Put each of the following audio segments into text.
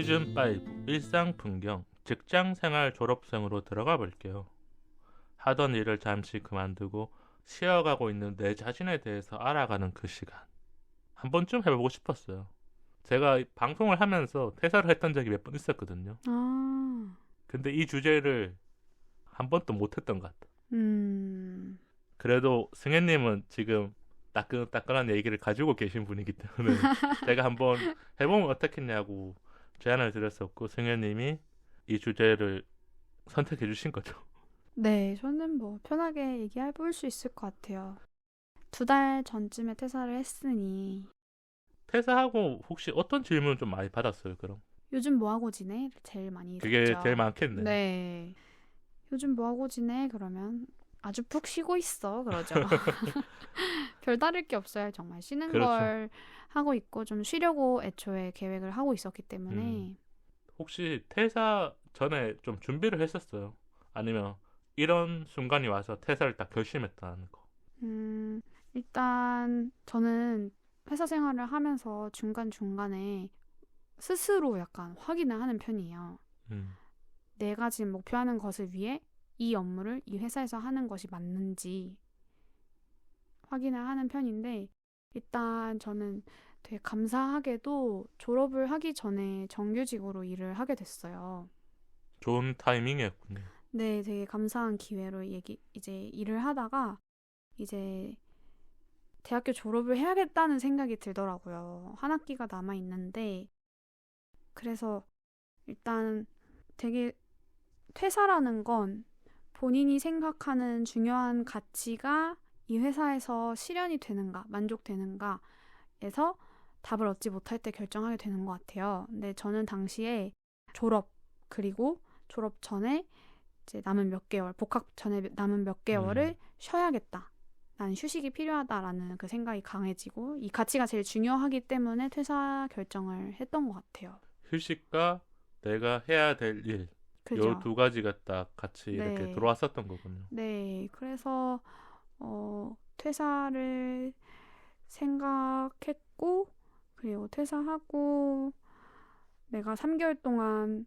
시즌5 일상 풍경 직장생활 졸업생으로 들어가 볼게요. 하던 일을 잠시 그만두고 쉬어가고 있는 내 자신에 대해서 알아가는 그 시간. 한 번쯤 해보고 싶었어요. 제가 방송을 하면서 퇴사를 했던 적이 몇 번 있었거든요. 아, 근데 이 주제를 한 번도 못했던 것 같아요. 음, 그래도 승혜님은 지금 따끈따끈한 얘기를 가지고 계신 분이기 때문에 제가 한번 해보면 어떻겠냐고 제안을 드렸었고 승혜님이 이 주제를 선택해 주신 거죠. 네, 저는 뭐 편하게 얘기해 볼 수 있을 것 같아요. 2달 전쯤에 퇴사를 했으니 퇴사하고 혹시 어떤 질문을 좀 많이 받았어요, 그럼? 요즘 뭐 하고 지내? 제일 많이 그게 제일 듣죠. 많겠네. 네, 요즘 뭐 하고 지내? 그러면 아주 푹 쉬고 있어. 그러죠. 별다를 게 없어요. 정말 쉬는 그렇죠. 걸 하고 있고 좀 쉬려고 애초에 계획을 하고 있었기 음, 때문에 혹시 퇴사 전에 좀 준비를 했었어요? 아니면 이런 순간이 와서 퇴사를 딱 결심했다는 거? 음, 일단 저는 회사 생활을 하면서 중간중간에 스스로 약간 확인을 하는 편이에요. 음, 내가 지금 목표하는 것을 위해 이 업무를 이 회사에서 하는 것이 맞는지 확인을 하는 편인데, 일단 저는 되게 감사하게도 졸업을 하기 전에 정규직으로 일을 하게 됐어요. 좋은 타이밍이었군요. 네, 되게 감사한 기회로 이제 일을 하다가 이제 대학교 졸업을 해야겠다는 생각이 들더라고요. 한 학기가 남아 있는데, 그래서 일단 되게 퇴사라는 건 본인이 생각하는 중요한 가치가 이 회사에서 실현이 되는가, 만족되는가에서 답을 얻지 못할 때 결정하게 되는 것 같아요. 근데 저는 당시에 졸업, 그리고 졸업 전에 이제 남은 몇 개월, 복학 전에 남은 몇 개월을 음, 쉬어야겠다. 난 휴식이 필요하다라는 그 생각이 강해지고 이 가치가 제일 중요하기 때문에 퇴사 결정을 했던 것 같아요. 휴식과 내가 해야 될 일, 요 그죠? 두 가지가 딱 같이 이렇게 네. 들어왔었던 거군요. 네. 그래서 퇴사를 생각했고 그리고 퇴사하고 내가 3개월 동안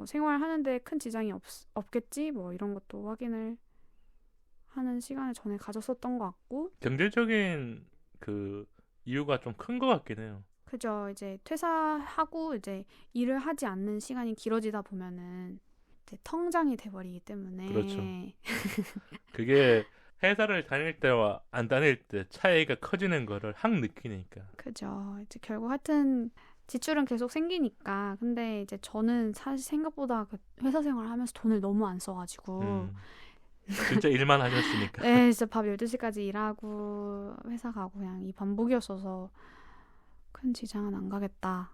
생활하는데 큰 지장이 없겠지? 뭐 이런 것도 확인을 하는 시간을 전에 가졌었던 것 같고 경제적인 그 이유가 좀 큰 것 같긴 해요. 그죠. 이제 퇴사하고 이제 일을 하지 않는 시간이 길어지다 보면은 이제 텅장이 돼버리기 그렇죠. 때문에 그게 회사를 다닐 때와 안 다닐 때 차이가 커지는 거를 확 느끼니까. 그죠. 이제 결국 하여튼 지출은 계속 생기니까. 근데 이제 저는 사실 생각보다 그 회사 생활을 하면서 돈을 너무 안 써가지고. 음, 진짜 일만 하셨으니까. 네, 진짜 밤 12시까지 일하고 회사 가고 그냥 이 반복이었어서 큰 지장은 안 가겠다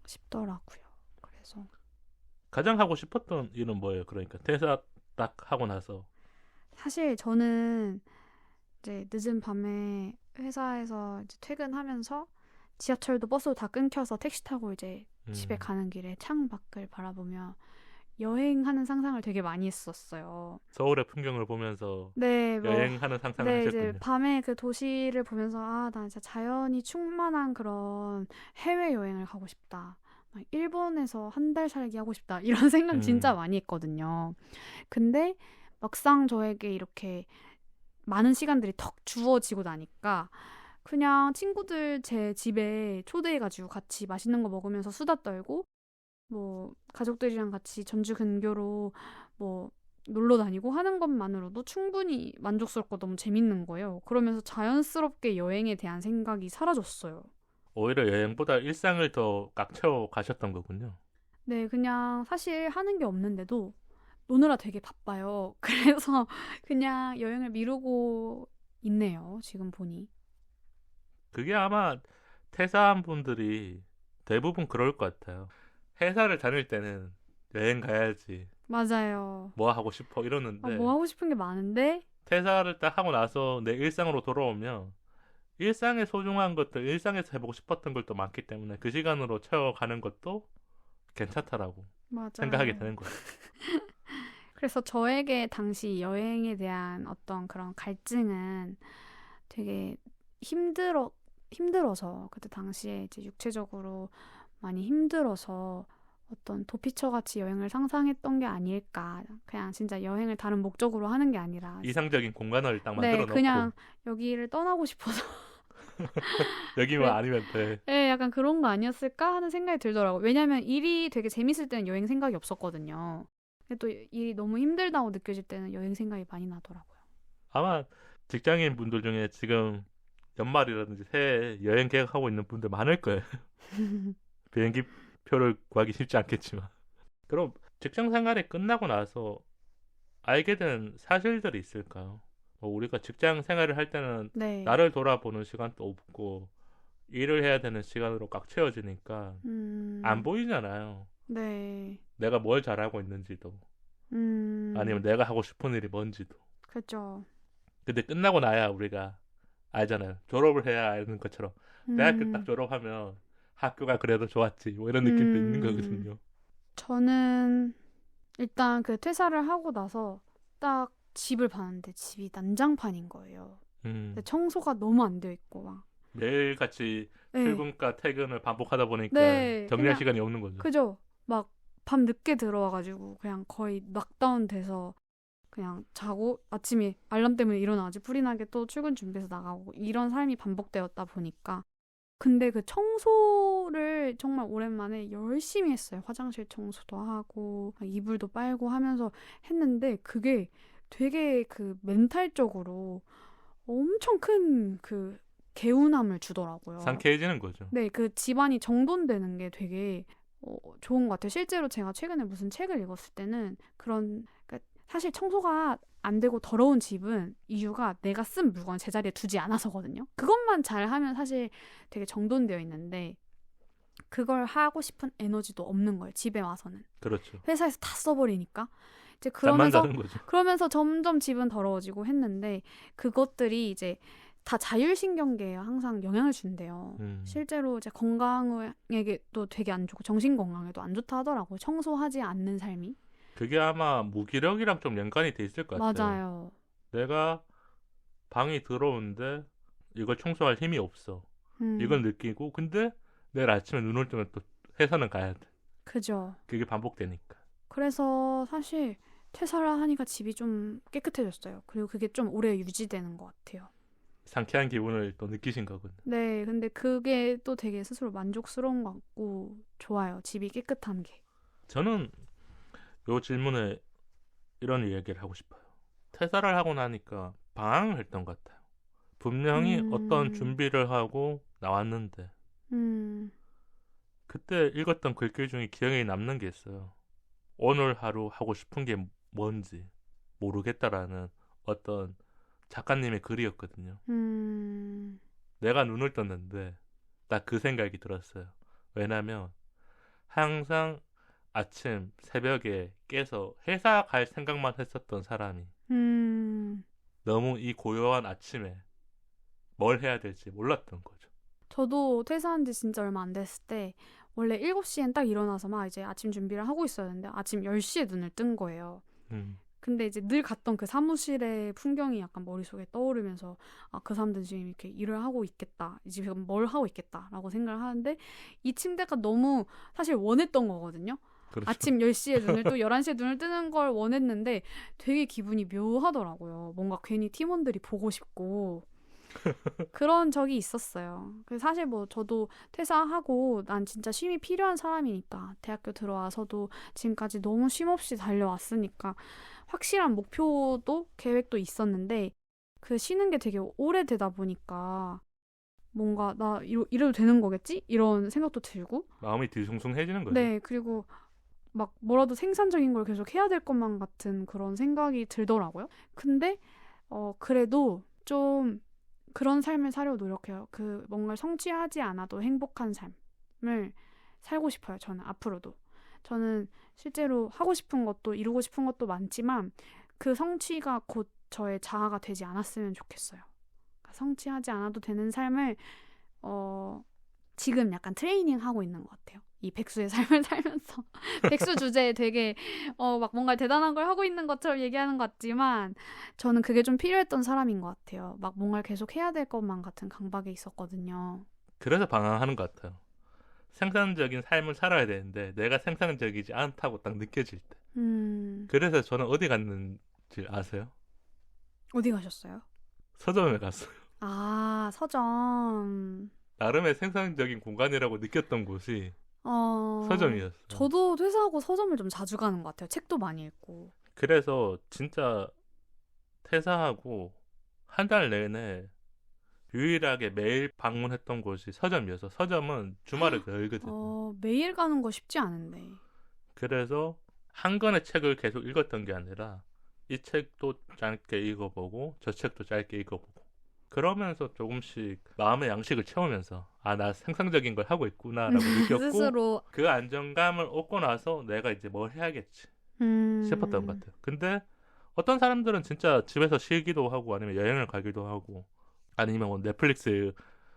싶더라고요. 그래서 가장 하고 싶었던 일은 뭐예요? 그러니까 퇴사 딱 하고 나서. 사실 저는 이제 늦은 밤에 회사에서 이제 퇴근하면서 지하철도 버스도 다 끊겨서 택시 타고 이제 집에 음, 가는 길에 창밖을 바라보며 여행하는 상상을 되게 많이 했었어요. 서울의 풍경을 보면서 네, 뭐, 여행하는 상상을 네, 이제 하셨군요. 밤에 그 도시를 보면서, 아, 나 진짜 자연이 충만한 그런 해외여행을 가고 싶다. 막 일본에서 한 달 살기 하고 싶다. 이런 생각 진짜 음, 많이 했거든요. 근데 막상 저에게 이렇게 많은 시간들이 턱 주어지고 나니까 그냥 친구들 제 집에 초대해가지고 같이 맛있는 거 먹으면서 수다 떨고 뭐 가족들이랑 같이 전주 근교로 뭐 놀러 다니고 하는 것만으로도 충분히 만족스럽고 너무 재밌는 거예요. 그러면서 자연스럽게 여행에 대한 생각이 사라졌어요. 오히려 여행보다 일상을 더 꽉채워 가셨던 거군요. 네, 그냥 사실 하는 게 없는데도 노느라 되게 바빠요. 그래서 그냥 여행을 미루고 있네요. 지금 보니. 그게 아마 퇴사한 분들이 대부분 그럴 것 같아요. 회사를 다닐 때는 여행 가야지, 맞아요. 뭐 하고 싶어 아, 뭐 이러는데 하고 싶은 게 많은데 퇴사를 딱 하고 나서 내 일상으로 돌아오면 일상의 소중한 것들, 일상에서 해보고 싶었던 것도 많기 때문에 그 시간으로 채워가는 것도 괜찮다라고 생각하게 맞아요. 되는 것 같아요. 그래서 저에게 당시 여행에 대한 어떤 그런 갈증은 되게 힘들어서 그때 당시에 이제 육체적으로 많이 힘들어서 어떤 도피처같이 여행을 상상했던 게 아닐까. 그냥 진짜 여행을 다른 목적으로 하는 게 아니라 이상적인 공간을 딱 네, 만들어 그냥 놓고 여기를 떠나고 싶어서 여기만 그래, 아니면 돼. 네, 약간 그런 거 아니었을까 하는 생각이 들더라고요. 왜냐면 일이 되게 재밌을 때는 여행 생각이 없었거든요. 근데 또 일이 너무 힘들다고 느껴질 때는 여행 생각이 많이 나더라고요. 아마 직장인 분들 중에 지금 연말이라든지 새해 여행 계획하고 있는 분들 많을 거예요. 비행기 표를 구하기 쉽지 않겠지만. 그럼 직장 생활이 끝나고 나서 알게 된 사실들이 있을까요? 뭐 우리가 직장 생활을 할 때는 네. 나를 돌아보는 시간도 없고 일을 해야 되는 시간으로 꽉 채워지니까 안 보이잖아요. 네. 내가 뭘 잘하고 있는지도 아니면 내가 하고 싶은 일이 뭔지도. 그죠. 근데 끝나고 나야 우리가 알잖아요. 졸업을 해야 아는 것처럼 대학교 딱 음, 졸업하면 학교가 그래도 좋았지 뭐 이런 느낌도 있는 음, 거거든요. 저는 일단 그 퇴사를 하고 나서 딱 집을 봤는데 집이 난장판인 거예요. 근데 음, 청소가 너무 안 되어 있고 막. 매일같이 네. 출근과 퇴근을 반복하다 보니까 네. 정리할 그냥 시간이 없는 거죠. 그죠. 막 밤 늦게 들어와가지고 그냥 거의 락다운 돼서 그냥 자고 아침에 알람 때문에 일어나지 풀이나게 또 출근 준비해서 나가고 이런 삶이 반복되었다 보니까 근데 그 청소를 정말 오랜만에 열심히 했어요. 화장실 청소도 하고 이불도 빨고 하면서 했는데 그게 되게 그 멘탈적으로 엄청 큰 그 개운함을 주더라고요. 상쾌해지는 거죠. 네, 그 집안이 정돈되는 게 되게 좋은 것 같아요. 실제로 제가 최근에 무슨 책을 읽었을 때는 그런 그러니까 사실 청소가 안 되고 더러운 집은 이유가 내가 쓴 물건 제자리에 두지 않아서거든요. 그것만 잘하면 사실 되게 정돈되어 있는데 그걸 하고 싶은 에너지도 없는 거예요. 집에 와서는. 그렇죠. 회사에서 다 써버리니까. 이제 잠만 그러면서 자는 거죠. 그러면서 점점 집은 더러워지고 했는데 그것들이 이제 다 자율신경계에 항상 영향을 준대요. 음, 실제로 이제 건강에게도 되게 안 좋고 정신 건강에도 안 좋다 하더라고요. 청소하지 않는 삶이. 그게 아마 무기력이랑 좀 연관이 돼 있을 것 같아요. 맞아요. 내가 방이 더러운데 이걸 청소할 힘이 없어. 이걸 음, 느끼고 근데 내일 아침에 눈을 뜨면 또 회사는 가야 돼. 그죠. 그게 반복되니까. 그래서 사실 퇴사를 하니까 집이 좀 깨끗해졌어요. 그리고 그게 좀 오래 유지되는 것 같아요. 상쾌한 기분을 또 느끼신 거군요. 네, 근데 그게 또 되게 스스로 만족스러운 것 같고 좋아요. 집이 깨끗한 게. 저는 요 질문에 이런 이야기를 하고 싶어요. 퇴사를 하고 나니까 방황을 했던 것 같아요. 분명히 어떤 음, 준비를 하고 나왔는데 음, 그때 읽었던 글귀 중에 기억에 남는 게 있어요. 오늘 하루 하고 싶은 게 뭔지 모르겠다라는 어떤 작가님의 글이었거든요. 음, 내가 눈을 떴는데 딱 그 생각이 들었어요. 왜냐면 항상 아침 새벽에 깨서 회사 갈 생각만 했었던 사람이 음. 너무 이 고요한 아침에 뭘 해야 될지 몰랐던 거죠. 저도 퇴사한 지 진짜 얼마 안 됐을 때 원래 7시엔 딱 일어나서 막 이제 아침 준비를 하고 있었는데 아침 10시에 눈을 뜬 거예요. 음, 근데 이제 늘 갔던 그 사무실의 풍경이 약간 머릿속에 떠오르면서 아, 그 사람들 지금 이렇게 일을 하고 있겠다. 지금 뭘 하고 있겠다라고 생각을 하는데 이 침대가 너무 사실 원했던 거거든요. 그렇죠. 아침 10시에 눈을 또 11시에 눈을 뜨는 걸 원했는데 되게 기분이 묘하더라고요. 뭔가 괜히 팀원들이 보고 싶고 그런 적이 있었어요. 그래서 사실 뭐 저도 퇴사하고 난 진짜 쉼이 필요한 사람이니까 대학교 들어와서도 지금까지 너무 쉼 없이 달려왔으니까 확실한 목표도 계획도 있었는데 그 쉬는 게 되게 오래되다 보니까 뭔가 나 이래도 되는 거겠지? 이런 생각도 들고 마음이 뒤숭숭해지는 거죠. 네 그리고 막 뭐라도 생산적인 걸 계속 해야 될 것만 같은 그런 생각이 들더라고요. 근데 그래도 좀 그런 삶을 살려고 노력해요. 그 뭔가를 성취하지 않아도 행복한 삶을 살고 싶어요. 저는 앞으로도. 저는 실제로 하고 싶은 것도 이루고 싶은 것도 많지만 그 성취가 곧 저의 자아가 되지 않았으면 좋겠어요. 그러니까 성취하지 않아도 되는 삶을 어, 지금 약간 트레이닝 하고 있는 것 같아요. 이 백수의 삶을 살면서 백수 주제에 되게 막 뭔가 대단한 걸 하고 있는 것처럼 얘기하는 것 같지만 저는 그게 좀 필요했던 사람인 것 같아요. 막 뭔가를 계속 해야 될 것만 같은 강박에 있었거든요. 그래서 방황하는 것 같아요. 생산적인 삶을 살아야 되는데 내가 생산적이지 않다고 딱 느껴질 때. 음. 그래서 저는 어디 갔는지 아세요? 어디 가셨어요? 서점에 갔어요. 아, 서점. 나름의 생산적인 공간이라고 느꼈던 곳이 서점이었어요. 저도 퇴사하고 서점을 좀 자주 가는 것 같아요. 책도 많이 읽고. 그래서 진짜 퇴사하고 한 달 내내 유일하게 매일 방문했던 곳이 서점이어서 서점은 주말에 열거든요. 매일 가는 거 쉽지 않은데. 그래서 한 권의 책을 계속 읽었던 게 아니라 이 책도 짧게 읽어보고 저 책도 짧게 읽어보고 그러면서 조금씩 마음의 양식을 채우면서 아, 나 생산적인 걸 하고 있구나라고 느꼈고 스스로. 그 안정감을 얻고 나서 내가 이제 뭘 해야겠지 싶었던 것 같아요. 근데 어떤 사람들은 진짜 집에서 쉬기도 하고 아니면 여행을 가기도 하고 아니면 뭐 넷플릭스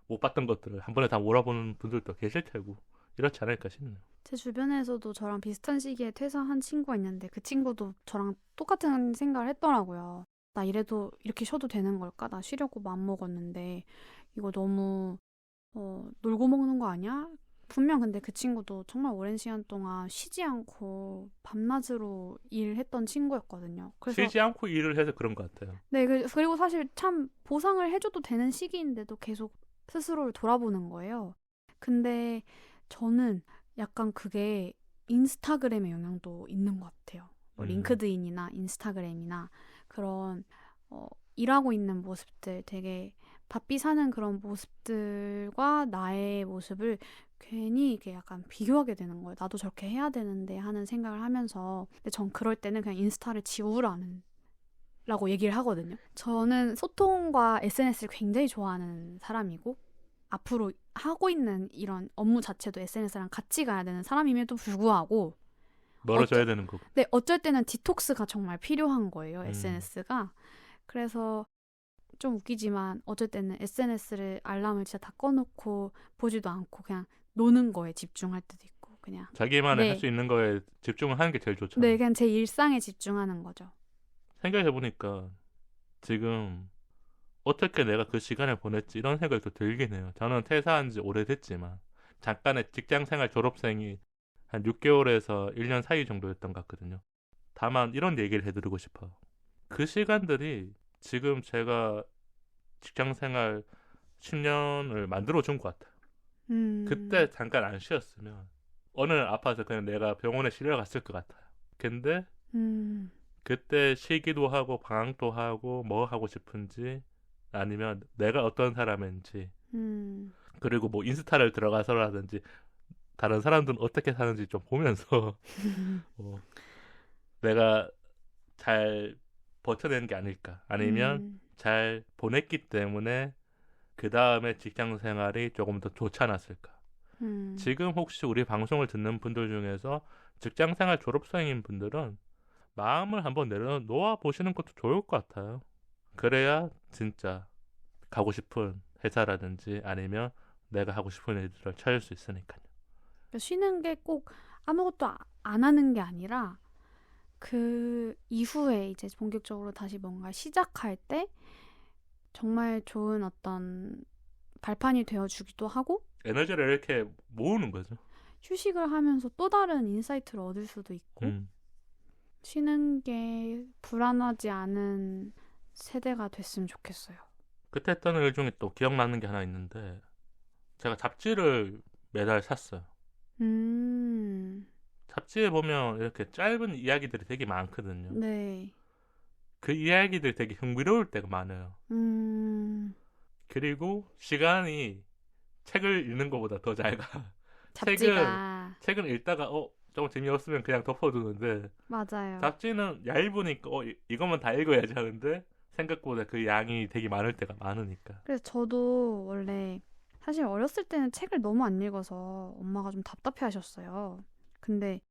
못 봤던 것들을 한 번에 다 몰아보는 분들도 계실 테고 이렇지 않을까 싶네요. 제 주변에서도 저랑 비슷한 시기에 퇴사한 친구가 있는데 그 친구도 저랑 똑같은 생각을 했더라고요. 나 이래도 이렇게 쉬어도 되는 걸까? 나 쉬려고 마음먹었는데 이거 너무 놀고 먹는 거 아니야? 분명 근데 그 친구도 정말 오랜 시간 동안 쉬지 않고 밤낮으로 일했던 친구였거든요. 그래서 쉬지 않고 일을 해서 그런 것 같아요. 네, 그리고 사실 참 보상을 해줘도 되는 시기인데도 계속 스스로를 돌아보는 거예요. 근데 저는 약간 그게 인스타그램의 영향도 있는 것 같아요. 뭐 링크드인이나 인스타그램이나 그런 일하고 있는 모습들 되게 바삐 사는 그런 모습들과 나의 모습을 괜히 이렇게 약간 비교하게 되는 거예요. 나도 저렇게 해야 되는데 하는 생각을 하면서 근데 전 그럴 때는 그냥 인스타를 지우라는 라고 얘기를 하거든요. 저는 소통과 SNS를 굉장히 좋아하는 사람이고 앞으로 하고 있는 이런 업무 자체도 SNS랑 같이 가야 되는 사람임에도 불구하고 멀어져야 되는 거고. 네, 어쩔 때는 디톡스가 정말 필요한 거예요. 음. SNS가. 그래서 좀 웃기지만 어쩔 때는 SNS를 알람을 진짜 다 꺼놓고 보지도 않고 그냥 노는 거에 집중할 때도 있고 그냥 자기만의 네. 할 수 있는 거에 집중을 하는 게 제일 좋죠. 네, 그냥 제 일상에 집중하는 거죠. 생각해보니까 지금 어떻게 내가 그 시간을 보냈지 이런 생각이 또 들긴 해요. 저는 퇴사한 지 오래됐지만 잠깐의 직장생활 졸업생이 한 6개월에서 1년 사이 정도였던 것 같거든요. 다만 이런 얘기를 해드리고 싶어요. 그 시간들이 지금 제가 직장생활 10년을 만들어준 것 같아요. 그때 잠깐 안 쉬었으면 어느 날 아파서 그냥 내가 병원에 실려갔을 것 같아요. 근데 그때 쉬기도 하고 방황도 하고 뭐 하고 싶은지 아니면 내가 어떤 사람인지 그리고 뭐 인스타를 들어가서라든지 다른 사람들은 어떻게 사는지 좀 보면서 내가 잘 버텨낸 게 아닐까 아니면 잘 보냈기 때문에 그 다음에 직장 생활이 조금 더 좋지 않았을까. 지금 혹시 우리 방송을 듣는 분들 중에서 직장 생활 졸업생인 분들은 마음을 한번 내려놓아 보시는 것도 좋을 것 같아요. 그래야 진짜 가고 싶은 회사라든지 아니면 내가 하고 싶은 일들을 찾을 수 있으니까요. 쉬는 게 꼭 아무것도 안 하는 게 아니라 그 이후에 이제 본격적으로 다시 뭔가 시작할 때 정말 좋은 어떤 발판이 되어주기도 하고 에너지를 이렇게 모으는 거죠. 휴식을 하면서 또 다른 인사이트를 얻을 수도 있고 쉬는 게 불안하지 않은 세대가 됐으면 좋겠어요. 그때 했던 일 중에 또 기억나는 게 하나 있는데 제가 잡지를 매달 샀어요. 잡지에 보면 이렇게 짧은 이야기들이 되게 많거든요. 네. 그 이야기들이 되게 흥미로울 때가 많아요. 그리고 시간이 책을 읽는 것보다 더 잘 가. 잡지가 책은 읽다가 조금 재미없으면 그냥 덮어두는데 맞아요. 잡지는 얇으니까 이것만 다 읽어야지 하는데 생각보다 그 양이 되게 많을 때가 많으니까. 그래서 저도 원래 사실 어렸을 때는 책을 너무 안 읽어서 엄마가 좀 답답해 하셨어요. 근데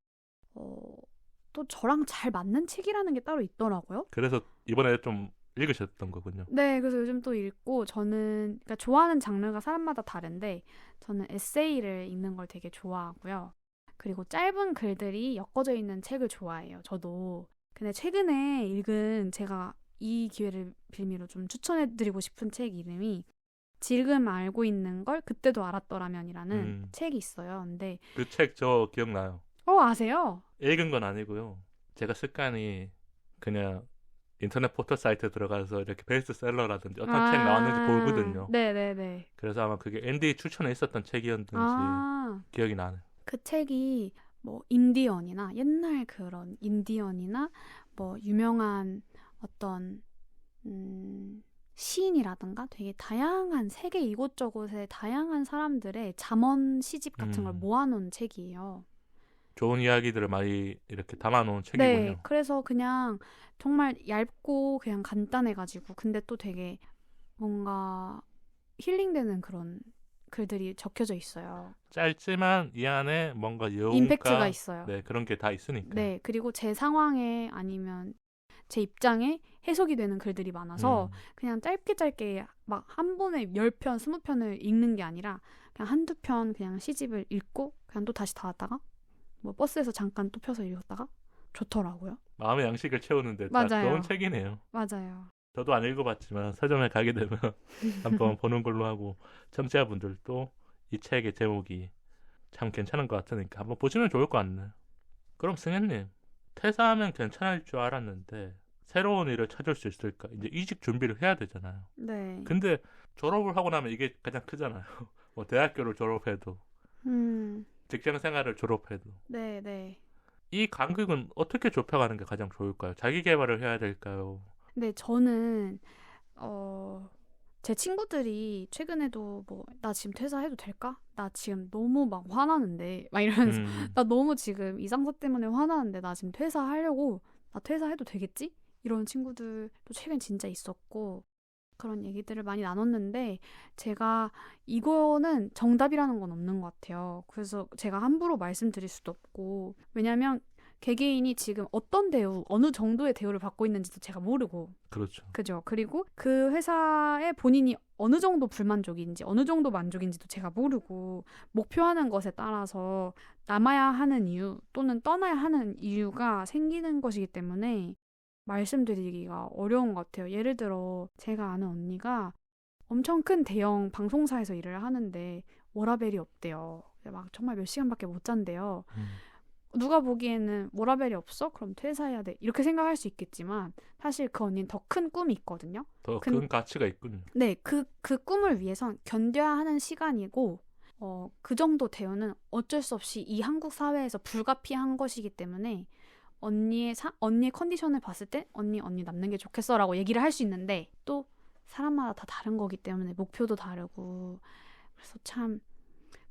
또 저랑 잘 맞는 책이라는 게 따로 있더라고요. 그래서 이번에 좀 읽으셨던 거군요. 네, 그래서 요즘 또 읽고 저는 그러니까 좋아하는 장르가 사람마다 다른데 저는 에세이를 읽는 걸 되게 좋아하고요. 그리고 짧은 글들이 엮어져 있는 책을 좋아해요. 저도. 근데 최근에 읽은 제가 이 기회를 빌미로 좀 추천해드리고 싶은 책 이름이 지금 알고 있는 걸 그때도 알았더라면이라는 음. 책이 있어요. 근데 그 책 저 기억나요. 아세요? 읽은 건 아니고요. 제가 습관이 그냥 인터넷 포털 사이트 들어가서 이렇게 베스트셀러라든지 어떤 책 나왔는지 보거든요. 네네네. 그래서 아마 그게 앤디 추천에 있었던 책이었는지 아, 기억이 나네요. 그 책이 뭐 인디언이나 옛날 그런 인디언이나 뭐 유명한 어떤 시인이라든가 되게 다양한 세계 이곳저곳의 다양한 사람들의 잠언 시집 같은 걸 모아놓은 책이에요. 좋은 이야기들을 많이 이렇게 담아놓은 네, 책이군요. 그래서 그냥 정말 얇고 그냥 간단해가지고 근데 또 되게 뭔가 힐링되는 그런 글들이 적혀져 있어요. 짧지만 이 안에 뭔가 임팩트가 여운과 있어요. 네, 그런 게 다 있으니까. 네, 그리고 제 상황에 아니면 제 입장에 해석이 되는 글들이 많아서 그냥 짧게 막 한 번에 10편, 20편을 읽는 게 아니라 그냥 한두 편 그냥 시집을 읽고 그냥 또 다시 닫았다가 뭐 버스에서 잠깐 또 펴서 읽었다가 좋더라고요. 마음의 양식을 채우는데 딱 맞아요. 좋은 책이네요. 맞아요. 저도 안 읽어봤지만 서점에 가게 되면 한번 보는 걸로 하고 청취자분들도 이 책의 제목이 참 괜찮은 것 같으니까 한번 보시면 좋을 것 같네요. 그럼 승현님, 퇴사하면 괜찮을 줄 알았는데 새로운 일을 찾을 수 있을까? 이제 이직 준비를 해야 되잖아요. 네. 근데 졸업을 하고 나면 이게 가장 크잖아요. 뭐 대학교를 졸업해도 직장 생활을 졸업해도 네, 네. 이 간극은 어떻게 좁혀가는 게 가장 좋을까요? 자기 개발을 해야 될까요? 근데 저는 제 친구들이 최근에도 뭐 나 지금 퇴사해도 될까? 나 지금 너무 막 화나는데 막 이러면서 나 너무 지금 이 상사 때문에 화나는데 나 지금 퇴사하려고 나 퇴사해도 되겠지? 이런 친구들도 최근 진짜 있었고 그런 얘기들을 많이 나눴는데 제가 이거는 정답이라는 건 없는 것 같아요. 그래서 제가 함부로 말씀드릴 수도 없고 왜냐면 개개인이 지금 어떤 대우, 어느 정도의 대우를 받고 있는지도 제가 모르고 그렇죠. 그죠. 그리고 그 회사에 본인이 어느 정도 불만족인지 어느 정도 만족인지도 제가 모르고 목표하는 것에 따라서 남아야 하는 이유 또는 떠나야 하는 이유가 생기는 것이기 때문에 말씀드리기가 어려운 것 같아요. 예를 들어 제가 아는 언니가 엄청 큰 대형 방송사에서 일을 하는데 워라밸이 없대요. 막 정말 몇 시간밖에 못 잔대요. 누가 보기에는 워라밸이 없어? 그럼 퇴사해야 돼. 이렇게 생각할 수 있겠지만 사실 그 언니는 더 큰 꿈이 있거든요. 더 큰 가치가 있군요. 네, 그 꿈을 위해선 견뎌야 하는 시간이고 그 정도 대우는 어쩔 수 없이 이 한국 사회에서 불가피한 것이기 때문에 언니의 컨디션을 봤을 때 언니 남는 게 좋겠어라고 얘기를 할 수 있는데 또 사람마다 다 다른 거기 때문에 목표도 다르고 그래서 참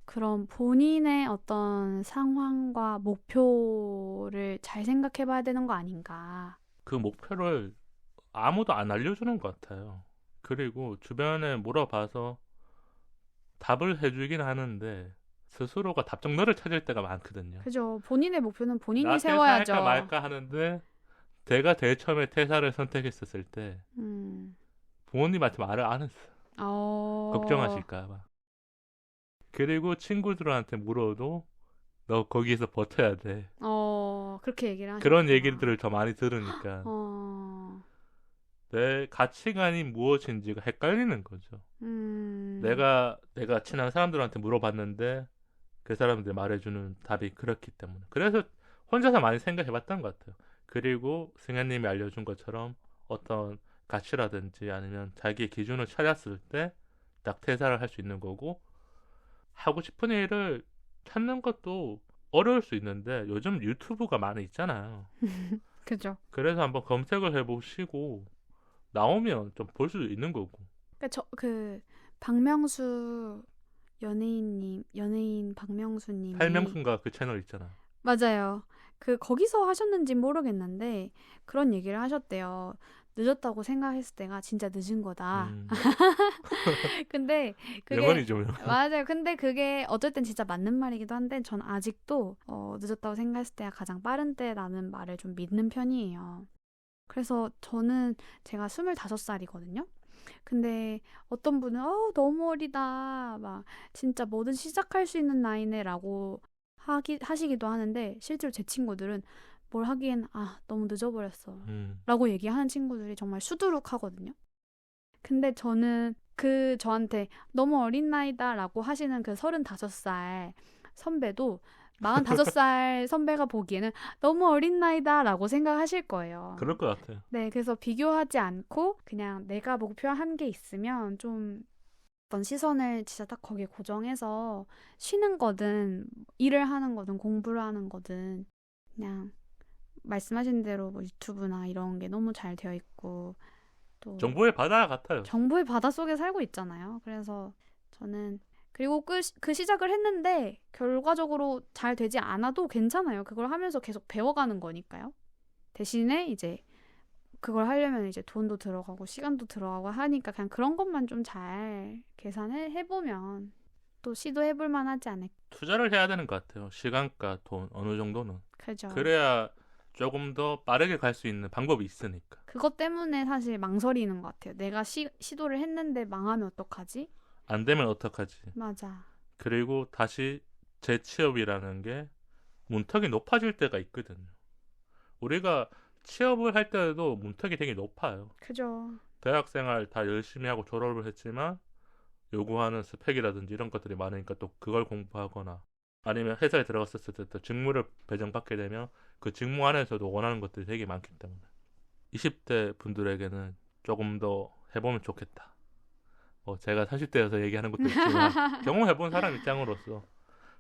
그런 본인의 어떤 상황과 목표를 잘 생각해 봐야 되는 거 아닌가. 그 목표를 아무도 안 알려주는 것 같아요. 그리고 주변에 물어봐서 답을 해주긴 하는데 스스로가 답정너를 찾을 때가 많거든요. 그죠. 본인의 목표는 본인이 나 세워야죠. 퇴사할까 말까 하는데 제가 제일 처음에 퇴사를 선택했었을 때 부모님한테 말을 안 했어요. 걱정하실까 봐. 그리고 친구들한테 물어도 너 거기에서 버텨야 돼. 그렇게 얘기를 하셨구나. 그런 얘기들을 더 많이 들으니까 내 가치관이 무엇인지가 헷갈리는 거죠. 내가 친한 사람들한테 물어봤는데 그 사람들 말해주는 답이 그렇기 때문에. 그래서 혼자서 많이 생각해봤던 것 같아요. 그리고 승현님이 알려준 것처럼 어떤 가치라든지 아니면 자기의 기준을 찾았을 때 딱 퇴사를 할 수 있는 거고 하고 싶은 일을 찾는 것도 어려울 수 있는데 요즘 유튜브가 많이 있잖아요. 그죠. 그래서 한번 검색을 해보시고 나오면 좀 볼 수도 있는 거고. 그 박명수 연예인 박명수님이 팔명수인가 그 채널 있잖아. 맞아요. 거기서 하셨는지 모르겠는데 그런 얘기를 하셨대요. 늦었다고 생각했을 때가 진짜 늦은 거다. 근데 그게 명언이죠. 맞아요. 근데 그게 어쩔 땐 진짜 맞는 말이기도 한데 전 아직도 늦었다고 생각했을 때가 가장 빠른 때라는 말을 좀 믿는 편이에요. 그래서 저는 제가 25살이거든요. 근데 어떤 분은 너무 어리다. 막 진짜 뭐든 시작할 수 있는 나이네 라고 하시기도 하는데 실제로 제 친구들은 뭘 하기엔 너무 늦어버렸어 라고 얘기하는 친구들이 정말 수두룩하거든요. 근데 저는 저한테 너무 어린 나이다라고 하시는 그 35살 선배도 45살 선배가 보기에는 너무 어린 나이다라고 생각하실 거예요. 그럴 것 같아요. 네, 그래서 비교하지 않고 그냥 내가 목표한 게 있으면 좀 어떤 시선을 진짜 딱 거기에 고정해서 쉬는 거든 일을 하는 거든 공부를 하는 거든 그냥 말씀하신 대로 뭐 유튜브나 이런 게 너무 잘 되어 있고 또 정보의 바다 같아요. 정보의 바다 속에 살고 있잖아요. 그래서 저는 그리고 그 시작을 했는데 결과적으로 잘 되지 않아도 괜찮아요. 그걸 하면서 계속 배워가는 거니까요. 대신에 이제 그걸 하려면 이제 돈도 들어가고 시간도 들어가고 하니까 그냥 그런 것만 좀 잘 계산을 해보면 또 시도해볼 만하지 않을까. 투자를 해야 되는 것 같아요. 시간과 돈 어느 정도는. 그죠. 그래야 조금 더 빠르게 갈 수 있는 방법이 있으니까. 그것 때문에 사실 망설이는 것 같아요. 내가 시도를 했는데 망하면 어떡하지? 안 되면 어떡하지? 맞아. 그리고 다시 재취업이라는 게 문턱이 높아질 때가 있거든요. 우리가 취업을 할 때도 문턱이 되게 높아요. 그죠. 대학생활 다 열심히 하고 졸업을 했지만 요구하는 스펙이라든지 이런 것들이 많으니까 또 그걸 공부하거나 아니면 회사에 들어갔었을 때 또 직무를 배정받게 되면 그 직무 안에서도 원하는 것들이 되게 많기 때문에 20대 분들에게는 조금 더 해보면 좋겠다. 제가 30대여서 얘기하는 것도 있지만 경험해본 사람 입장으로서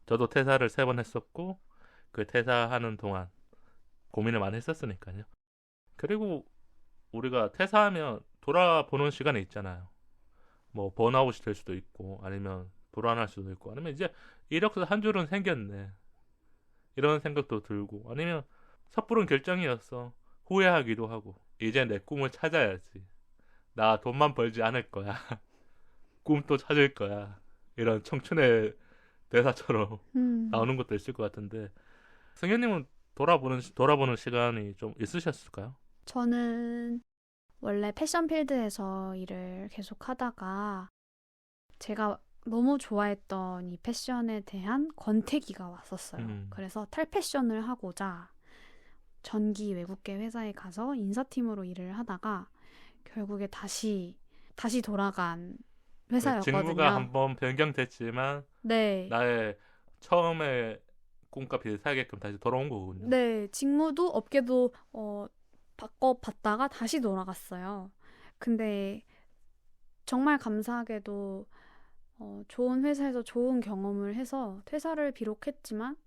저도 퇴사를 3번 했었고 그 퇴사하는 동안 고민을 많이 했었으니까요. 그리고 우리가 퇴사하면 돌아보는 시간이 있잖아요. 뭐 번아웃이 될 수도 있고 아니면 불안할 수도 있고 아니면 이제 이력서 한 줄은 생겼네 이런 생각도 들고 아니면 섣부른 결정이었어 후회하기도 하고 이제 내 꿈을 찾아야지 나 돈만 벌지 않을 거야 꿈도 찾을 거야 이런 청춘의 대사처럼 나오는 것도 있을 것 같은데 승현님은 돌아보는 시간이 좀 있으셨을까요? 저는 원래 패션 필드에서 일을 계속 하다가 제가 너무 좋아했던 이 패션에 대한 권태기가 왔었어요. 그래서 탈패션을 하고자 전기 외국계 회사에 가서 인사팀으로 일을 하다가 결국에 다시 돌아간 회사였거든요. 직무가 한번 변경됐지만 네. 나의 처음에 꿈과 비슷하게끔 다시 돌아온 거군요. 네, 직무도 업계도 바꿔봤다가 다시 돌아갔어요. 근데 정말 감사하게도 좋은 회사에서 좋은 경험을 해서 퇴사를 비록 했지만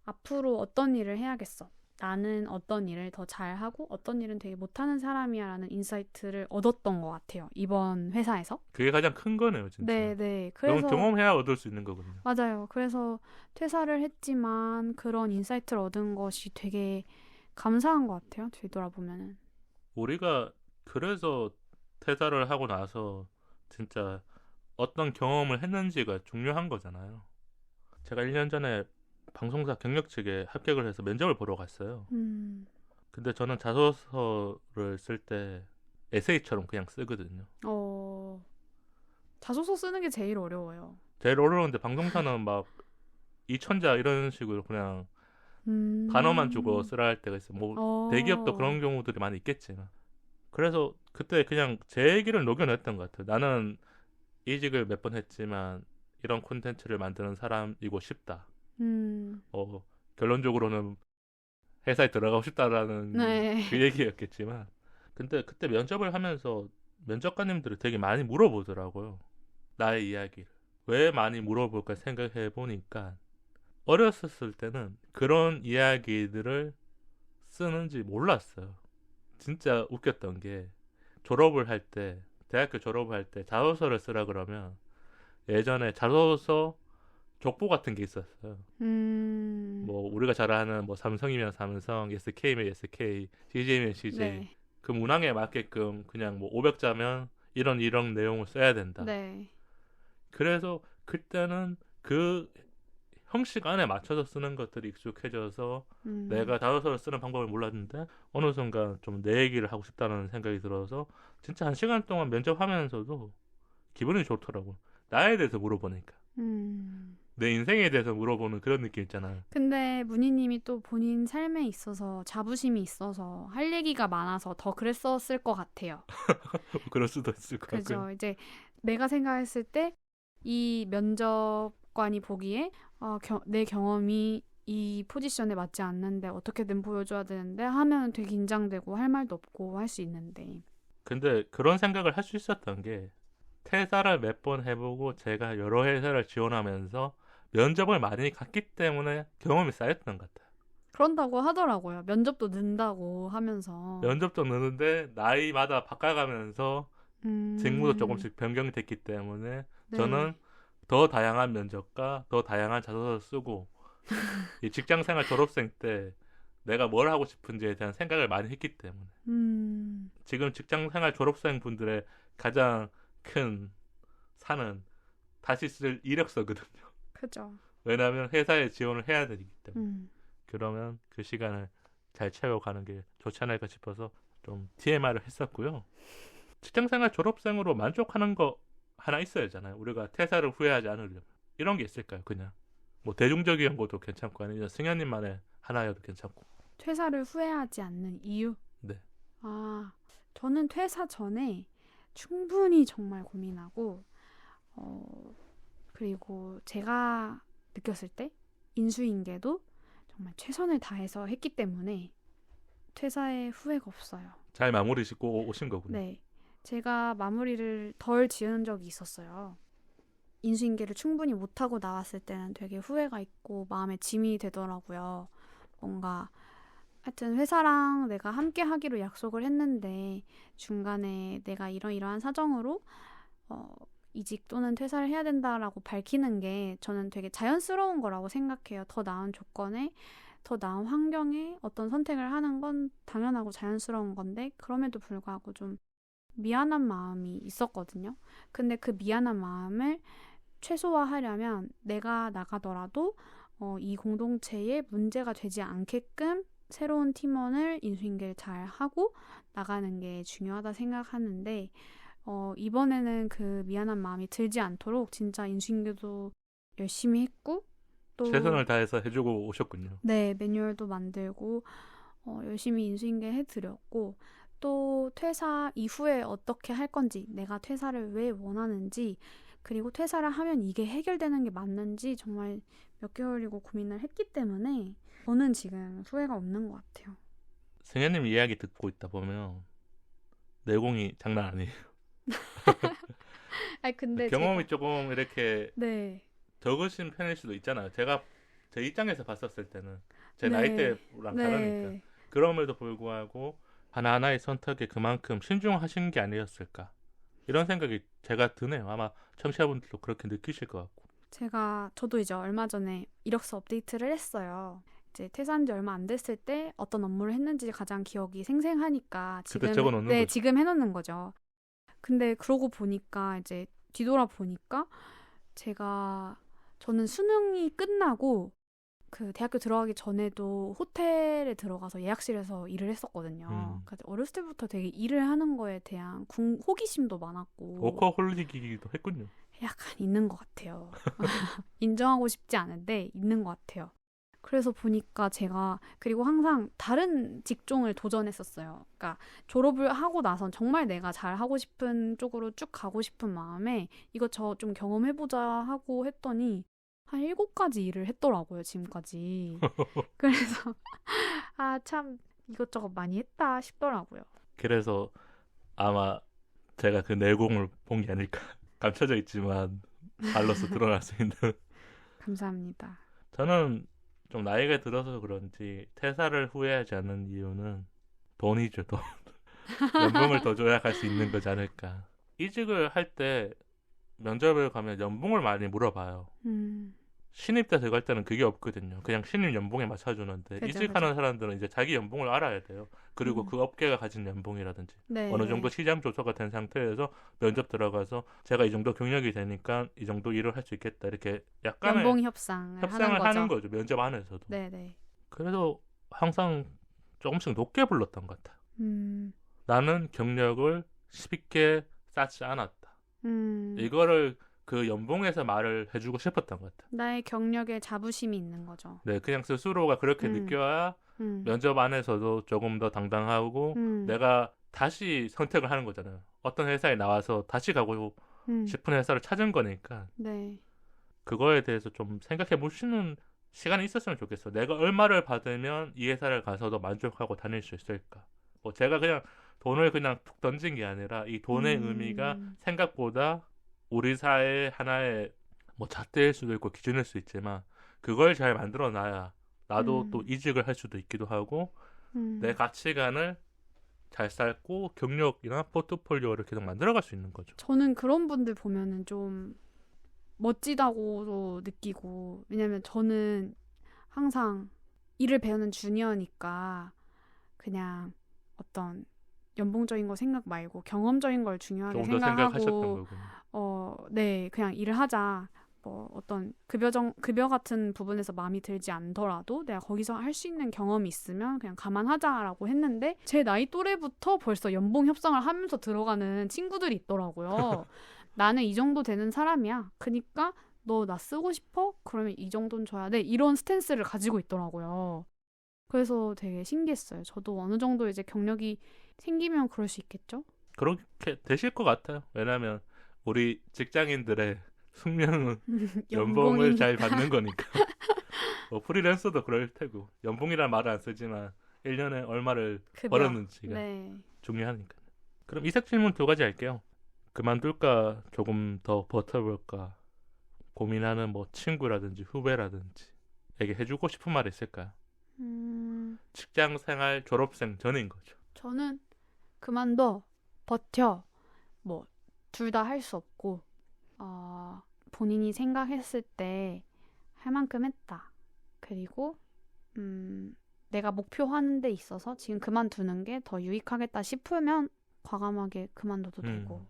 앞으로 어떤 일을 해야겠어. 나는 어떤 일을 더 잘하고 어떤 일은 되게 못하는 사람이야 라는 인사이트를 얻었던 것 같아요. 이번 회사에서. 그게 가장 큰 거네요, 진짜. 네. 그럼 그래서 경험해야 얻을 수 있는 거거든요. 맞아요. 그래서 퇴사를 했지만 그런 인사이트를 얻은 것이 되게 감사한 것 같아요. 뒤돌아보면은. 우리가 그래서 퇴사를 하고 나서 진짜 어떤 경험을 했는지가 중요한 거잖아요. 제가 1년 전에 방송사 경력직에 합격을 해서 면접을 보러 갔어요. 근데 저는 자소서를 쓸 때 에세이처럼 그냥 쓰거든요. 자소서 쓰는 게 제일 어려워요. 제일 어려운데 방송사는 막 2,000자 이런 식으로 그냥 단어만 주고 쓰라 할 때가 있어요. 뭐 대기업도 그런 경우들이 많이 있겠지만 그래서 그때 그냥 제 얘기를 녹여냈던 것 같아요. 나는 이직을 몇 번 했지만 이런 콘텐츠를 만드는 사람이고 싶다. 결론적으로는 회사에 들어가고 싶다라는 네. 그 얘기였겠지만 근데 그때 면접을 하면서 면접관님들이 되게 많이 물어보더라고요. 나의 이야기를. 왜 많이 물어볼까 생각해 보니까 어렸을 때는 그런 이야기들을 쓰는지 몰랐어요. 진짜 웃겼던 게 졸업을 할 때 대학교 졸업을 할 때 자소서를 쓰라 그러면 예전에 자소서 족보 같은 게 있었어요. 뭐 우리가 잘 아는 뭐 삼성이면 삼성, SK면 SK, CJ면 CJ. 네. 그 문항에 맞게끔 그냥 뭐 500자면 이런 내용을 써야 된다. 네. 그래서 그때는 그 형식 안에 맞춰서 쓰는 것들이 익숙해져서 내가 자소서를 쓰는 방법을 몰랐는데 어느 순간 좀 내 얘기를 하고 싶다는 생각이 들어서 진짜 1시간 동안 면접하면서도 기분이 좋더라고. 나에 대해서 물어보니까. 내 인생에 대해서 물어보는 그런 느낌 있잖아요. 근데 문희님이 또 본인 삶에 있어서 자부심이 있어서 할 얘기가 많아서 더 그랬었을 것 같아요. 그럴 수도 있을 것 같고요. 그죠. 이제 내가 생각했을 때 이 면접관이 보기에 내 경험이 이 포지션에 맞지 않는데 어떻게든 보여줘야 되는데 하면 되게 긴장되고 할 말도 없고 할 수 있는데. 근데 그런 생각을 할 수 있었던 게 퇴사를 몇 번 해보고 제가 여러 회사를 지원하면서 면접을 많이 갔기 때문에 경험이 쌓였던 것 같아요. 그런다고 하더라고요. 면접도 는다고 하면서. 면접도 느는데 나이마다 바꿔가면서 직무도 음, 조금씩 변경이 됐기 때문에 네. 저는 더 다양한 면접과 더 다양한 자소서를 쓰고 이 직장생활 졸업생 때 내가 뭘 하고 싶은지에 대한 생각을 많이 했기 때문에 음, 지금 직장생활 졸업생 분들의 가장 큰 산은 다시 쓸 이력서거든요. 그죠. 왜냐하면 회사에 지원을 해야 되기 때문에 음, 그러면 그 시간을 잘 채워가는 게 좋지 않을까 싶어서 좀 TMI를 했었고요. 직장생활 졸업생으로 만족하는 거 하나 있어야 잖아요. 우리가 퇴사를 후회하지 않으려면 이런 게 있을까요? 그냥 뭐 대중적인 것도 괜찮고 아니면 승현님만의 하나여도 괜찮고. 퇴사를 후회하지 않는 이유? 네. 아, 저는 퇴사 전에 충분히 정말 고민하고, 어, 그리고 제가 느꼈을 때 인수인계도 정말 최선을 다해서 했기 때문에 퇴사에 후회가 없어요. 잘 마무리 짓고 오신 거군요. 네. 제가 마무리를 덜 지은 적이 있었어요. 인수인계를 충분히 못하고 나왔을 때는 되게 후회가 있고 마음에 짐이 되더라고요. 뭔가 하여튼 회사랑 내가 함께 하기로 약속을 했는데 중간에 내가 이러이러한 사정으로 어, 이직 또는 퇴사를 해야 된다라고 밝히는 게 저는 되게 자연스러운 거라고 생각해요. 더 나은 조건에, 더 나은 환경에 어떤 선택을 하는 건 당연하고 자연스러운 건데 그럼에도 불구하고 좀 미안한 마음이 있었거든요. 근데 그 미안한 마음을 최소화하려면 내가 나가더라도 이 공동체에 문제가 되지 않게끔 새로운 팀원을 인수인계를 잘 하고 나가는 게 중요하다 생각하는데 이번에는 그 미안한 마음이 들지 않도록 진짜 인수인계도 열심히 했고 또 최선을 다해서 해주고 오셨군요. 네, 매뉴얼도 만들고 열심히 인수인계 해드렸고 또 퇴사 이후에 어떻게 할 건지 내가 퇴사를 왜 원하는지 그리고 퇴사를 하면 이게 해결되는 게 맞는지 정말 몇 개월이고 고민을 했기 때문에 저는 지금 후회가 없는 것 같아요. 승현님 이야기 듣고 있다 보면 내공이 장난 아니에요. 아니 근데 경험이 제가 조금 이렇게 네, 적으신 편일 수도 있잖아요. 제가 제 입장에서 봤었을 때는 제 네, 나이대랑 다르니까 네. 그럼에도 불구하고 하나하나의 선택에 그만큼 신중하신 게 아니었을까 이런 생각이 제가 드네요. 아마 청취자분들도 그렇게 느끼실 것 같고. 저도 이제 얼마 전에 이력서 업데이트를 했어요. 이제 퇴사한 지 얼마 안 됐을 때 어떤 업무를 했는지 가장 기억이 생생하니까 그때 적어 놓는 거죠. 지금 해놓는 거죠. 근데 그러고 보니까 이제 뒤돌아보니까 저는 수능이 끝나고 그 대학교 들어가기 전에도 호텔에 들어가서 예약실에서 일을 했었거든요. 음. 그러니까 어렸을 때부터 되게 일을 하는 거에 대한 호기심도 많았고 워커홀릭이기도 했군요. 약간 있는 것 같아요. 인정하고 싶지 않은데 있는 것 같아요. 그래서 보니까 그리고 항상 다른 직종을 도전했었어요. 그러니까 졸업을 하고 나선 정말 내가 잘 하고 싶은 쪽으로 쭉 가고 싶은 마음에 이것저것 좀 경험해보자 하고 했더니 한 7가지 일을 했더라고요, 지금까지. 그래서, 참, 이것저것 많이 했다 싶더라고요. 그래서 아마 제가 그 내공을 본 게 아닐까. 감춰져 있지만 발로서 드러날 수 있는. 감사합니다. 저는 좀 나이가 들어서 그런지 퇴사를 후회하지 않는 이유는 돈이죠, 돈. 연봉을 더 줘야 갈 수 있는 거지 않을까. 이직을 할 때 면접을 가면 연봉을 많이 물어봐요. 음, 신입 때 들어갈 때는 그게 없거든요. 그냥 신입 연봉에 맞춰주는데 그죠, 그죠. 이직하는 사람들은 이제 자기 연봉을 알아야 돼요. 그리고 음, 그 업계가 가진 연봉이라든지 어느 정도 네. 시장 조사가 된 상태에서 면접 들어가서 제가 이 정도 경력이 되니까 이 정도 일을 할 수 있겠다 이렇게 약간의 연봉 협상을 하는 협상을 하는 거죠. 거죠. 면접 안에서도. 네네. 그래서 항상 조금씩 높게 불렀던 것 같아요. 음, 나는 경력을 쉽게 쌓지 않았다. 음, 이거를 그 연봉에서 말을 해주고 싶었던 것 같아요. 나의 경력에 자부심이 있는 거죠. 네, 그냥 스스로가 그렇게 음. 느껴야 음. 면접 안에서도 조금 더 당당하고 내가 다시 선택을 하는 거잖아요. 어떤 회사에 나와서 다시 가고 싶은 회사를 찾은 거니까 네. 그거에 대해서 좀 생각해 보시는 시간이 있었으면 좋겠어. 내가 얼마를 받으면 이 회사를 가서도 만족하고 다닐 수 있을까? 뭐 제가 그냥 돈을 그냥 툭 던진 게 아니라 이 돈의 의미가 생각보다 우리 사회의 하나의 뭐 잣대일 수도 있고 기준일 수 있지만 그걸 잘 만들어 놔야 나도 또 이직을 할 수도 있기도 하고 내 가치관을 잘 쌓고 경력이나 포트폴리오를 계속 만들어갈 수 있는 거죠. 저는 그런 분들 보면은 좀 멋지다고도 느끼고, 왜냐면 저는 항상 일을 배우는 주니어니까 그냥 어떤 연봉적인 거 생각 말고 경험적인 걸 중요하게 조금 더 생각하셨던 생각하고 거군요. 네, 그냥 일을 하자. 뭐 어떤 급여 같은 부분에서 마음이 들지 않더라도 내가 거기서 할 수 있는 경험이 있으면 그냥 감안하자라고 했는데 제 나이 또래부터 벌써 연봉 협상을 하면서 들어가는 친구들이 있더라고요. 나는 이 정도 되는 사람이야. 그니까 너 나 쓰고 싶어? 그러면 이 정도는 줘야 돼. 이런 스탠스를 가지고 있더라고요. 그래서 되게 신기했어요. 저도 어느 정도 이제 경력이 생기면 그럴 수 있겠죠? 그렇게 되실 것 같아요. 왜냐하면 우리 직장인들의 숙명은 연봉을 잘 받는 거니까. 뭐 프리랜서도 그럴 테고 연봉이란 말을 안 쓰지만 1년에 얼마를 벌었는지가 네. 중요하니까. 그럼 이색 질문 2가지 할게요. 그만둘까 조금 더 버텨볼까 고민하는 뭐 친구라든지 후배라든지 에게 해주고 싶은 말 있을까요? 직장 생활 졸업생 전인 거죠. 저는 그만둬, 버텨, 뭐 둘 다 할 수 없고 본인이 생각했을 때 할 만큼 했다. 그리고 내가 목표하는 데 있어서 지금 그만두는 게 더 유익하겠다 싶으면 과감하게 그만둬도 되고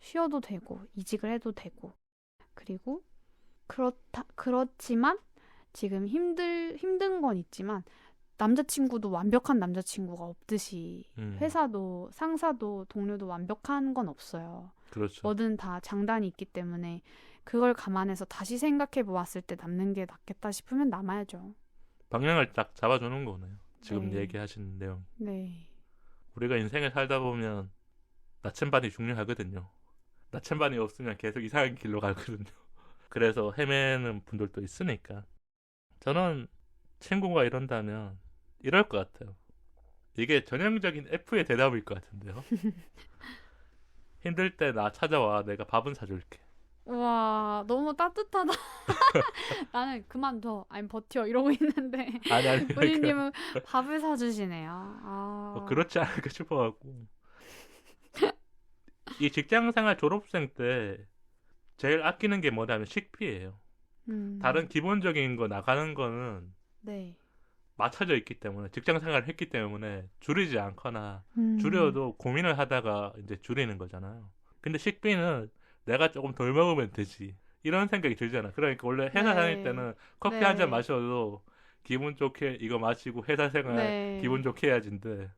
쉬어도 되고 이직을 해도 되고 그리고 그렇지만 지금 힘든 건 있지만 남자친구도 완벽한 남자친구가 없듯이 회사도 상사도 동료도 완벽한 건 없어요. 그렇죠. 뭐든 다 장단이 있기 때문에 그걸 감안해서 다시 생각해 보았을 때 남는 게 낫겠다 싶으면 남아야죠. 방향을 딱 잡아주는 거네요. 지금 네. 얘기하신 내용. 네. 우리가 인생을 살다 보면 나침반이 중요하거든요. 나침반이 없으면 계속 이상한 길로 가거든요. 그래서 헤매는 분들도 있으니까 저는 친구가 이런다면 이럴 것 같아요. 이게 전형적인 F의 대답일 것 같은데요. 힘들 때 나 찾아와. 내가 밥은 사줄게. 우와, 너무 따뜻하다. 나는 그만둬, 아니 버텨 이러고 있는데 아니 본인님은 밥을 사주시네요. 그렇지 않을까 싶어갖고 이 직장생활 졸업생 때 제일 아끼는 게 뭐냐면 식비예요. 다른 기본적인 거 나가는 거는 네. 맞춰져 있기 때문에 직장생활을 했기 때문에 줄이지 않거나 줄여도 고민을 하다가 이제 줄이는 거잖아요. 근데 식비는 내가 조금 덜 먹으면 되지 이런 생각이 들잖아. 그러니까 원래 회사 다닐 때는 커피 한 잔 마셔도 기분 좋게 이거 마시고 회사 생활 기분 좋게 해야지인데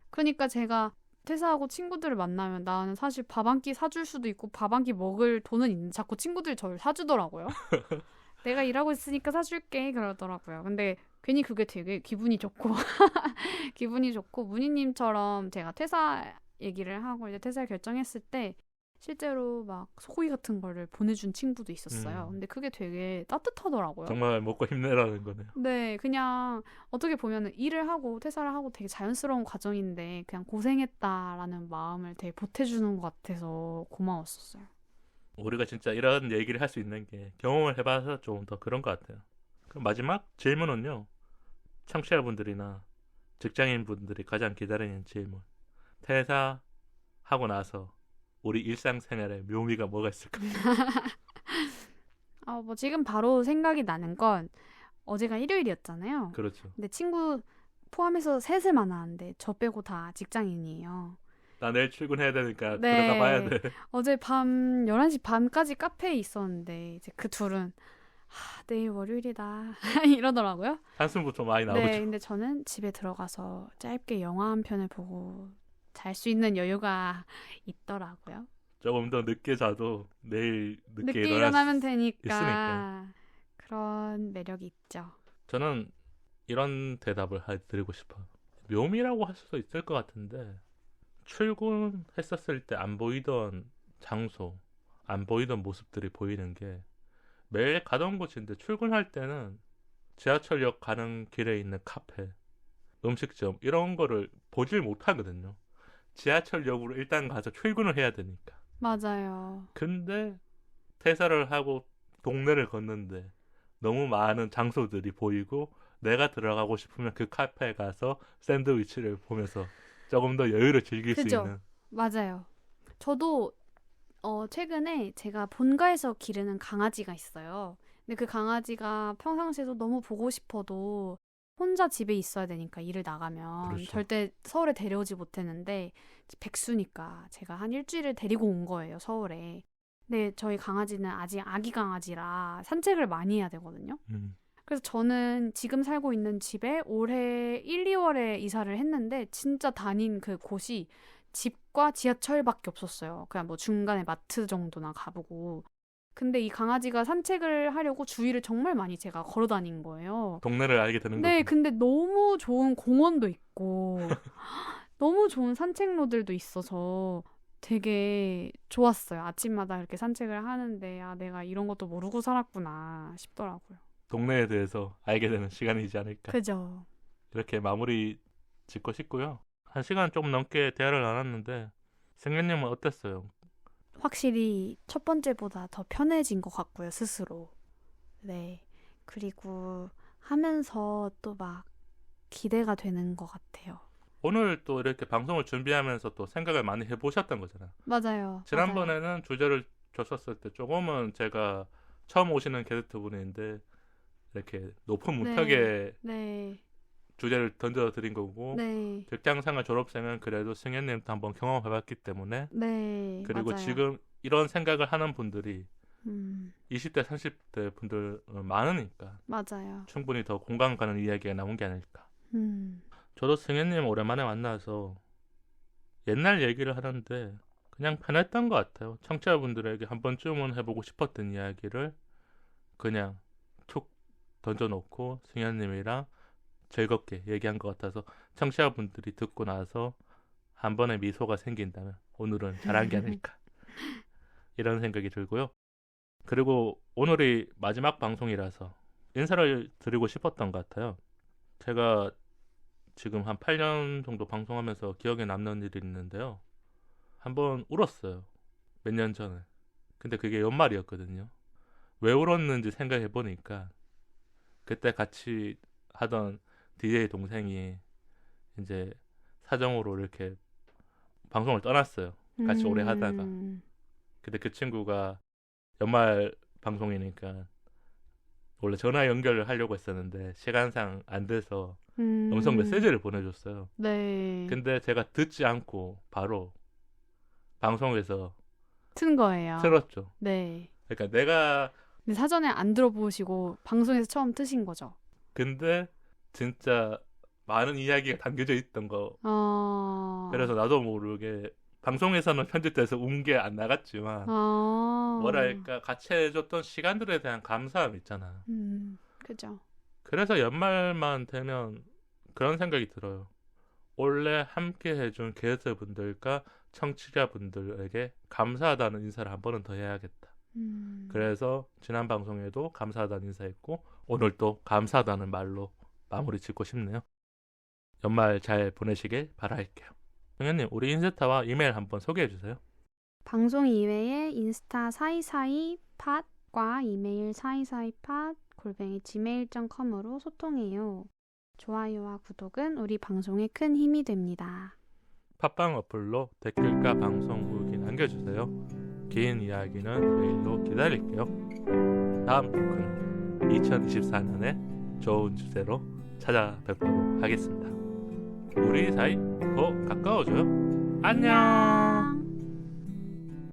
그러니까 제가 퇴사하고 친구들을 만나면 나는 사실 밥 한 끼 사줄 수도 있고 밥 한 끼 먹을 돈은 있는데 자꾸 친구들이 저를 사주더라고요. 내가 일하고 있으니까 사줄게 그러더라고요. 근데 괜히 그게 되게 기분이 좋고 기분이 좋고 문희님처럼 제가 퇴사 얘기를 하고 이제 퇴사를 결정했을 때 실제로 막 소고기 같은 거를 보내준 친구도 있었어요. 근데 그게 되게 따뜻하더라고요. 정말 먹고 힘내라는 거네요. 네, 그냥 어떻게 보면은 일을 하고 퇴사를 하고 되게 자연스러운 과정인데 그냥 고생했다라는 마음을 되게 보태주는 것 같아서 고마웠었어요. 우리가 진짜 이런 얘기를 할 수 있는 게 경험을 해봐서 좀 더 그런 것 같아요. 그럼 마지막 질문은요. 청취자분들이나 직장인분들이 가장 기다리는 질문. 퇴사하고 나서 우리 일상생활에 묘미가 뭐가 있을까요? 뭐 지금 바로 생각이 나는 건 어제가 일요일이었잖아요. 그렇죠. 근데 친구 포함해서 셋을 만나는데 저 빼고 다 직장인이에요. 나 내일 출근해야 되니까 네. 들어가 봐야 돼. 어제 밤 11시 반까지 카페에 있었는데 이제 그 둘은 내일 월요일이다 이러더라고요. 한숨부터 많이 나오죠. 네, 근데 저는 집에 들어가서 짧게 영화 한 편을 보고 잘 수 있는 여유가 있더라고요. 조금 더 늦게 자도 내일 늦게 늦게 일어날 일어나면 수 되니까. 있으니까. 그런 매력이 있죠. 저는 이런 대답을 드리고 싶어요. 묘미라고 할 수도 있을 것 같은데 출근했었을 때 안 보이던 장소, 안 보이던 모습들이 보이는 게 매일 가던 곳인데 출근할 때는 지하철역 가는 길에 있는 카페, 음식점 이런 거를 보질 못하거든요. 지하철역으로 일단 가서 출근을 해야 되니까. 맞아요. 근데 퇴사를 하고 동네를 걷는데 너무 많은 장소들이 보이고 내가 들어가고 싶으면 그 카페에 가서 샌드위치를 보면서 조금 더 여유를 즐길 수 그죠? 있는. 맞아요. 저도 최근에 제가 본가에서 기르는 강아지가 있어요. 근데 그 강아지가 평상시에도 너무 보고 싶어도 혼자 집에 있어야 되니까 일을 나가면 그렇죠. 절대 서울에 데려오지 못했는데 백수니까 제가 한 일주일을 데리고 온 거예요, 서울에. 근데 저희 강아지는 아직 아기 강아지라 산책을 많이 해야 되거든요. 그래서 저는 지금 살고 있는 집에 올해 1, 2월에 이사를 했는데 진짜 다닌 그 곳이 집과 지하철밖에 없었어요. 그냥 뭐 중간에 마트 정도나 가보고. 근데 이 강아지가 산책을 하려고 주위를 정말 많이 제가 걸어 다닌 거예요. 동네를 알게 되는 네, 거고. 근데 너무 좋은 공원도 있고 너무 좋은 산책로들도 있어서 되게 좋았어요. 아침마다 이렇게 산책을 하는데 아, 내가 이런 것도 모르고 살았구나 싶더라고요. 동네에 대해서 알게 되는 시간이지 않을까. 그죠. 이렇게 마무리 짓고 싶고요. 1시간 좀 넘게 대화를 나눴는데 승현님은 어땠어요? 확실히 첫 번째보다 더 편해진 것 같고요, 스스로. 네. 그리고 하면서 또 막 기대가 되는 것 같아요. 오늘 또 이렇게 방송을 준비하면서 또 생각을 많이 해보셨던 거잖아요. 맞아요. 지난번에는 주제를 줬었을 때 조금은 제가 처음 오시는 게스트분인데 이렇게 높은 문턱에 네. 주제를 던져드린 거고 네. 직장생활 졸업생은 그래도 승현님도 한번 경험해봤기 때문에 네. 그리고 맞아요. 지금 이런 생각을 하는 분들이 음, 20대, 30대 분들 많으니까 맞아요. 충분히 더 공감 가는 이야기가 나온 게 아닐까. 음, 저도 승현님 오랜만에 만나서 옛날 얘기를 하는데 그냥 편했던 것 같아요. 청취자분들에게 한 번쯤은 해보고 싶었던 이야기를 그냥 툭 던져놓고 승현님이랑 즐겁게 얘기한 것 같아서 청취자분들이 듣고 나서 한 번의 미소가 생긴다면 오늘은 잘한 게 아닐까 이런 생각이 들고요. 그리고 오늘이 마지막 방송이라서 인사를 드리고 싶었던 것 같아요. 제가 지금 한 8년 정도 방송하면서 기억에 남는 일이 있는데요. 한번 울었어요. 몇 년 전에. 근데 그게 연말이었거든요. 왜 울었는지 생각해 보니까 그때 같이 하던 DJ 동생이 이제 사정으로 이렇게 방송을 떠났어요. 같이 오래 하다가. 근데 그 친구가 연말 방송이니까 원래 전화 연결을 하려고 했었는데 시간상 안 돼서 음성 메시지를 보내줬어요. 네. 근데 제가 듣지 않고 바로 방송에서 튼 거예요. 틀었죠. 네. 그러니까 내가 근데 사전에 안 들어보시고 방송에서 처음 트신 거죠? 근데 진짜 많은 이야기가 담겨져 있던 거. 그래서 나도 모르게 방송에서는 편집돼서 운 게 안 나갔지만 뭐랄까 같이 해줬던 시간들에 대한 감사함 있잖아. 그죠. 그래서 연말만 되면 그런 생각이 들어요. 원래 함께 해준 게스트분들과 청취자분들에게 감사하다는 인사를 한 번은 더 해야겠다. 그래서 지난 방송에도 감사하다는 인사했고 오늘 또 감사하다는 말로 마무리 짓고 싶네요. 연말 잘 보내시길 바랄게요. 형님, 우리 인스타와 이메일 한번 소개해 주세요. 방송 이외에 인스타 사이사이 팟과 이메일 사이사이팟 @gmail.com으로 소통해요. 좋아요와 구독은 우리 방송에 큰 힘이 됩니다. 팟빵 어플로 댓글과 방송 후기 남겨주세요. 긴 이야기는 메일로 기다릴게요. 다음 토크는 2024년에 좋은 주제로 찾아뵙도록 하겠습니다. 우리 사이 더 가까워져요. 안녕.